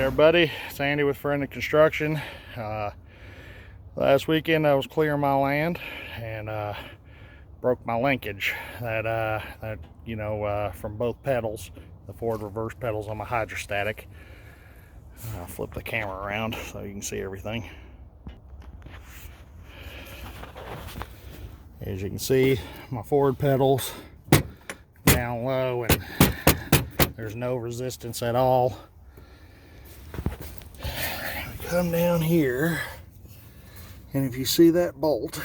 everybody, it's Andy with Friendly Construction. Last weekend I was clearing my land and broke my linkage that from both pedals, the forward reverse pedals on my hydrostatic. I'll flip the camera around so you can see everything. As you can see, my forward pedals down low and there's no resistance at all. Come down here, and if you see that bolt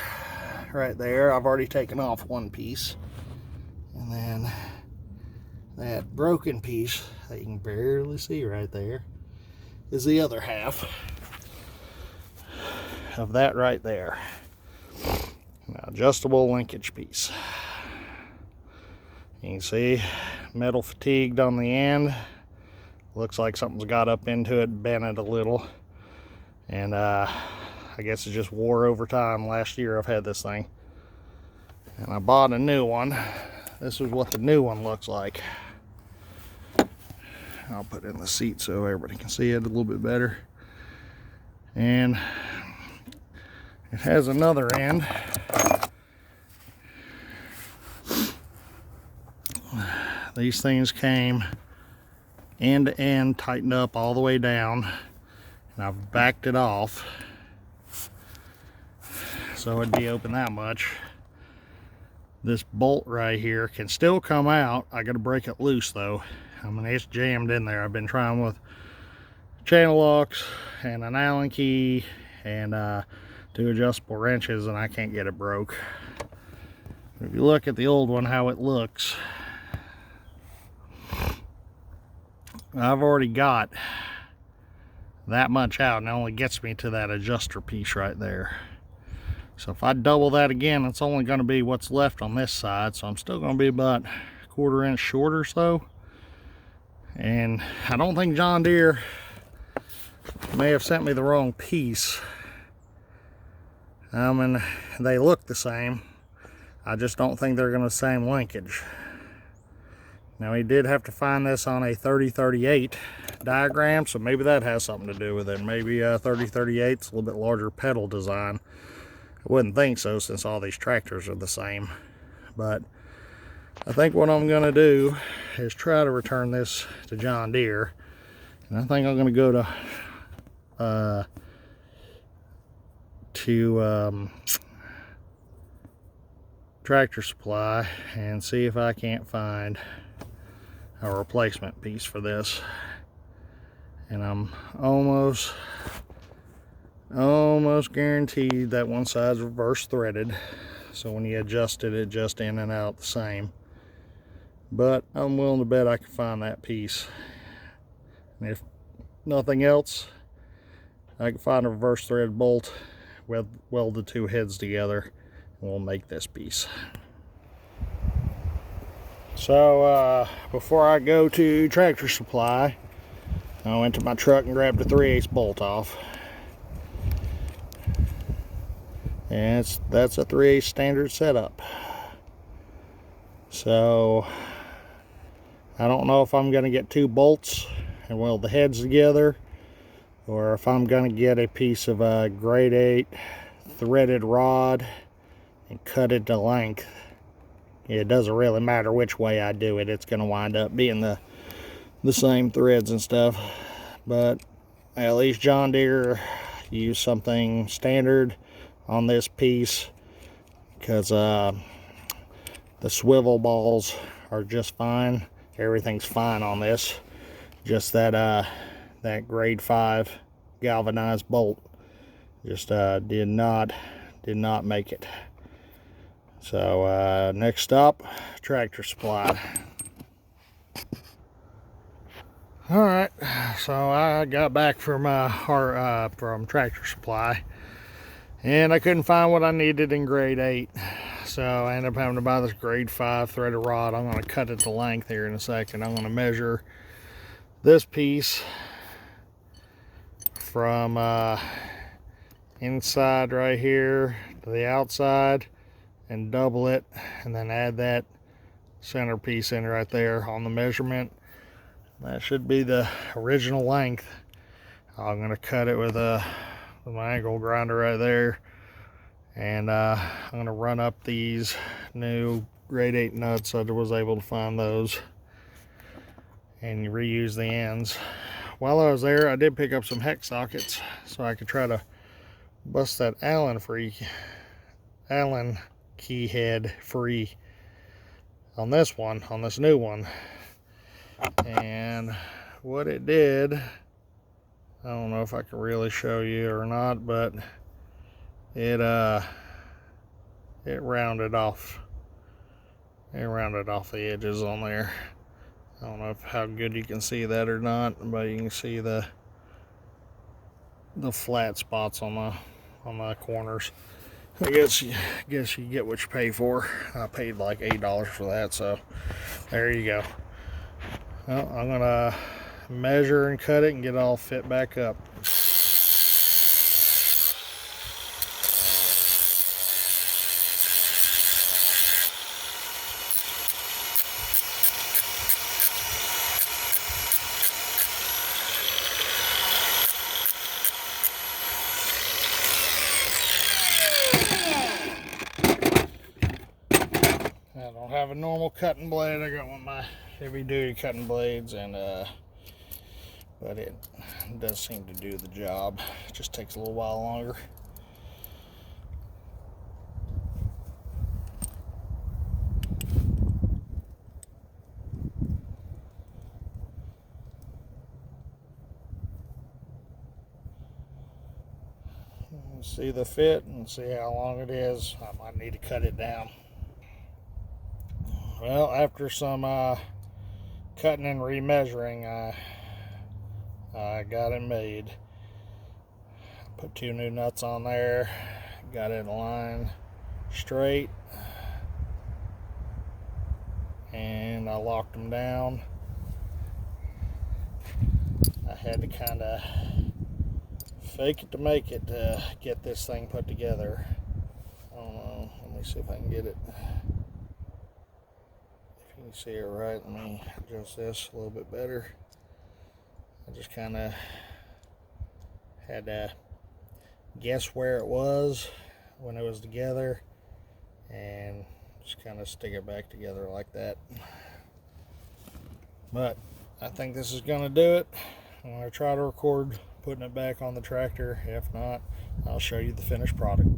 right there, I've already taken off one piece, and then that broken piece that you can barely see right there is the other half of that right there. Now, adjustable linkage piece. You can see metal fatigued on the end. Looks like something's got up into it, bent it a little. And I guess it just wore over time. Last year I've had this thing. And I bought a new one. This is what the new one looks like. I'll put it in the seat so everybody can see it a little bit better. And it has another end. These things came end to end, tightened up all the way down. And I've backed it off so it'd be open that much. This bolt right here can still come out. I gotta break it loose though. I mean, it's jammed in there. I've been trying with channel locks and an Allen key and 2 adjustable wrenches, and I can't get it broke. If you look at the old one, how it looks, I've already got that much out, and it only gets me to that adjuster piece right there. So if I double that again, it's only going to be what's left on this side, so I'm still going to be about 1/4 inch short or so. And I don't think John Deere may have sent me the wrong piece. I mean, they look the same. I just don't think they're going to the same linkage. Now, he did have to find this on a 3038 diagram, so maybe that has something to do with it. Maybe 3038 is a little bit larger pedal design. I wouldn't think so, since all these tractors are the same. But I think what I'm going to do is try to return this to John Deere. And I think I'm going to go to Tractor Supply and see if I can't find a replacement piece for this. And I'm almost guaranteed that one side's reverse threaded, so when you adjust it, it just in and out the same. But I'm willing to bet I can find that piece. And if nothing else, I can find a reverse threaded bolt, weld the 2 heads together, and we'll make this piece. So before I go to Tractor Supply, I went to my truck and grabbed a 3/8 bolt off. And that's a 3/8 standard setup. So I don't know if I'm going to get 2 bolts and weld the heads together, or if I'm going to get a piece of a grade 8 threaded rod and cut it to length. It doesn't really matter which way I do it, it's going to wind up being the same threads and stuff. But at least John Deere used something standard on this piece, because the swivel balls are just fine. Everything's fine on this. Just that grade 5 galvanized bolt just did not make it. So next stop, Tractor Supply. Alright, so I got back from Tractor Supply, and I couldn't find what I needed in grade 8. So I ended up having to buy this grade 5 threaded rod. I'm going to cut it to length here in a second. I'm going to measure this piece from inside right here to the outside and double it, and then add that center piece in right there on the measurement. That should be the original length. I'm going to cut it with my angle grinder right there. And I'm going to run up these new grade 8 nuts. I was able to find those and reuse the ends. While I was there, I did pick up some hex sockets so I could try to bust that Allen key head free on this new one. And what it did, I don't know if I can really show you or not, but it rounded off the edges on there. I don't know how good you can see that or not, but you can see the flat spots on the corners. I guess you get what you pay for. I paid like $8 for that, so there you go. Well, I'm gonna measure and cut it and get it all fit back up. I don't have a normal cutting blade. I got one of my heavy duty cutting blades, and but it does seem to do the job. It just takes a little while longer. See the fit and see how long it is. I might need to cut it down. Well, after some cutting and remeasuring, I got it made. Put 2 new nuts on there, got it aligned straight, and I locked them down. I had to kind of fake it to make it to get this thing put together. I don't know, let me see if I can get it. If you can see it right, let me adjust this a little bit better. I just kind of had to guess where it was when it was together and just kind of stick it back together like that. But I think this is going to do it. I'm going to try to record putting it back on the tractor. If not, I'll show you the finished product.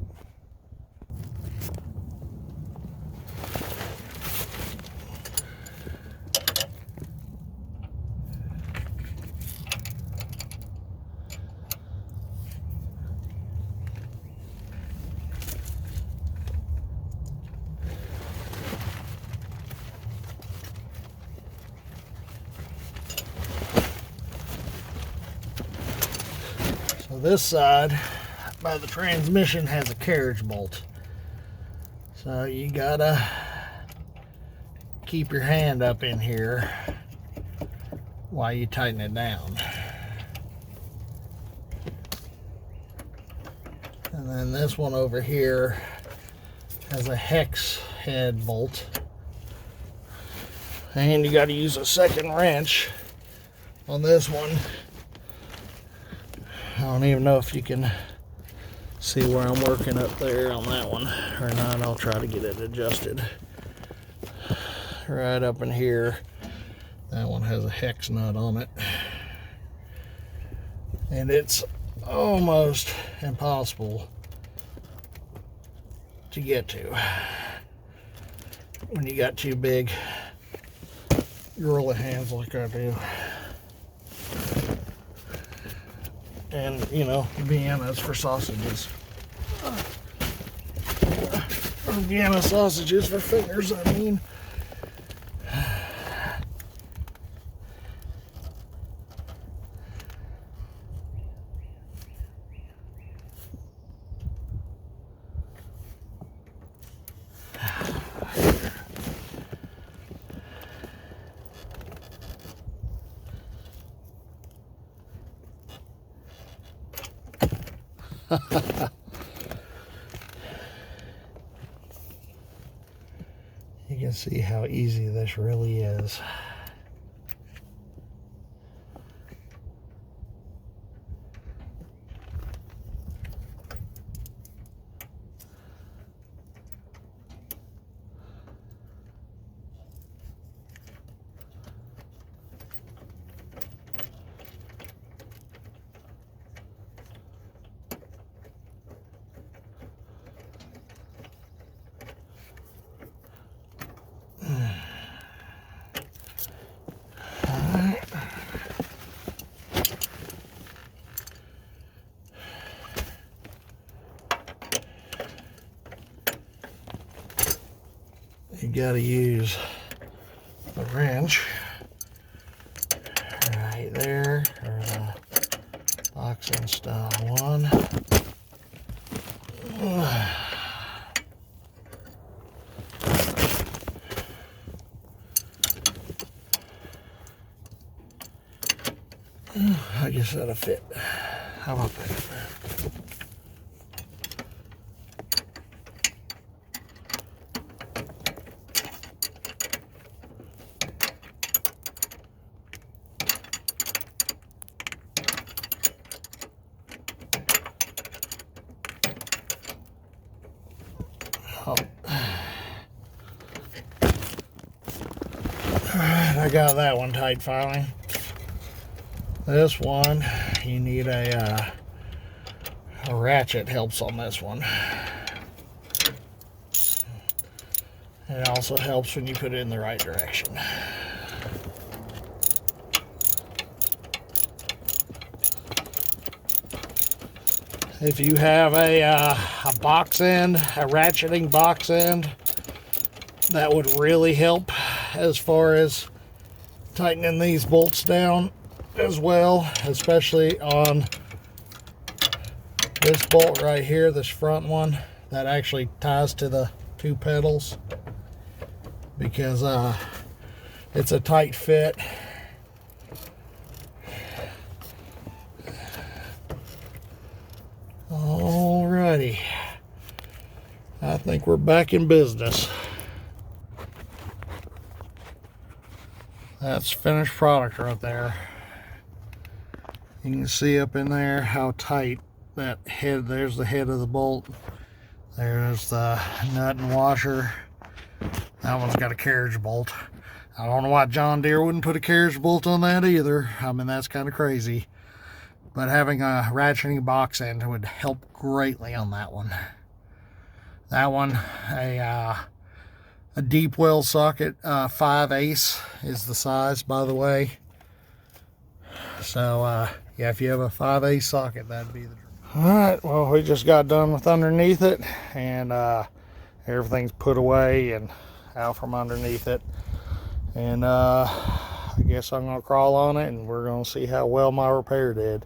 So this side by the transmission has a carriage bolt, so you gotta keep your hand up in here while you tighten it down. And then this one over here has a hex head bolt, and you got to use a second wrench on this one. I don't even know if you can see where I'm working up there on that one or not. I'll try to get it adjusted. Right up in here, that one has a hex nut on it, and it's almost impossible to get to when you got 2 big gorilla hands like I do. And, you know, Vienna's for sausages. Or Vienna sausages for fingers, I mean. You can see how easy this really is. got to use the wrench right there, or the boxing style one. I guess that'll fit. How about that? Alright, I got that one tight finally. This one, you need a ratchet helps on this one. It also helps when you put it in the right direction. If you have a box end, a ratcheting box end, that would really help as far as tightening these bolts down as well, especially on this bolt right here, this front one that actually ties to the two pedals, because it's a tight fit. Alrighty, I think we're back in business. That's finished product right there. You can see up in there how tight that head, there's the head of the bolt. There's the nut and washer. That one's got a carriage bolt. I don't know why John Deere wouldn't put a carriage bolt on that either. I mean, that's kind of crazy. But having a ratcheting box end would help greatly on that one. That one, a deep well socket, 5/8 is the size, by the way. So yeah, if you have a 5/8 socket, that'd be the. All right, well, we just got done with underneath it, and everything's put away and out from underneath it. And I guess I'm gonna crawl on it, and we're gonna see how well my repair did.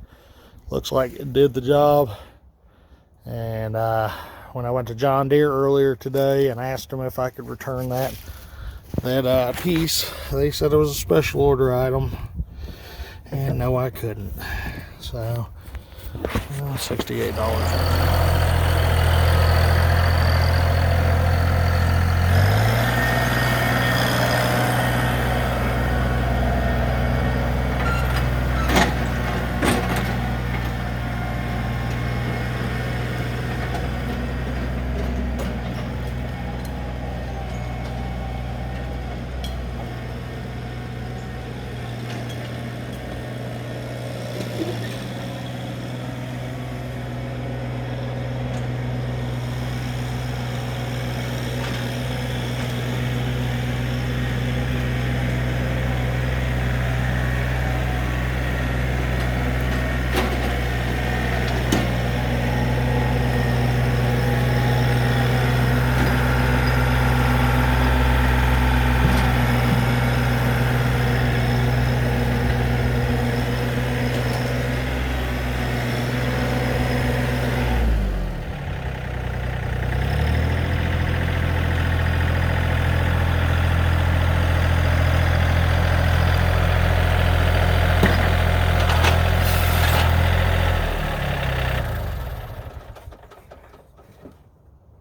Looks like it did the job. And when I went to John Deere earlier today and asked them if I could return that piece, they said it was a special order item, and no, I couldn't. So $68.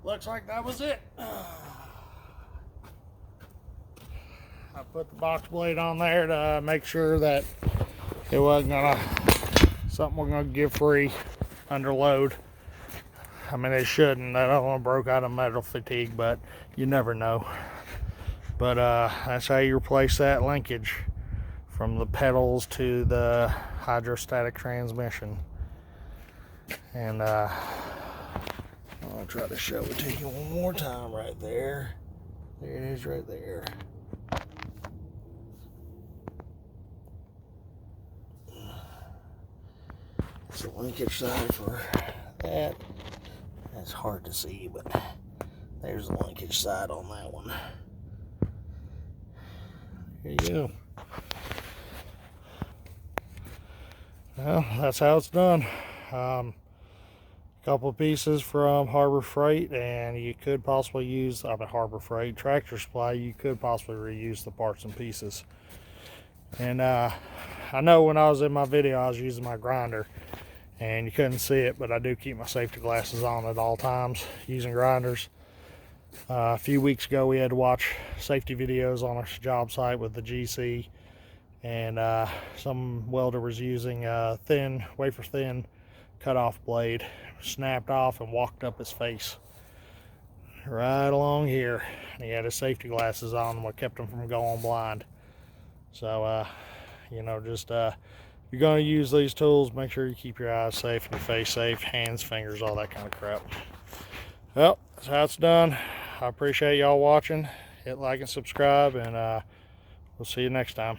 Looks like that was it. I put the box blade on there to make sure that it wasn't something we're gonna give free under load. I mean, it shouldn't. I don't want to broke out of metal fatigue, but you never know. But that's how you replace that linkage from the pedals to the hydrostatic transmission. And I'll try to show it to you one more time right there. There it is right there. It's the linkage side for that. That's hard to see, but there's the linkage side on that one. There you go. Well, that's how it's done. Couple of pieces from Harbor Freight, and you could possibly use, Harbor Freight, Tractor Supply, you could possibly reuse the parts and pieces. And I know when I was in my video, I was using my grinder, and you couldn't see it, but I do keep my safety glasses on at all times using grinders. A few weeks ago, we had to watch safety videos on a job site with the GC, and some welder was using a thin, wafer thin cut-off blade, snapped off and walked up his face right along here. And he had his safety glasses on, what kept him from going blind. So you know, just if you're going to use these tools, make sure you keep your eyes safe and your face safe, hands, fingers, all that kind of crap. Well, that's how it's done. I appreciate y'all watching. Hit like and subscribe, and we'll see you next time.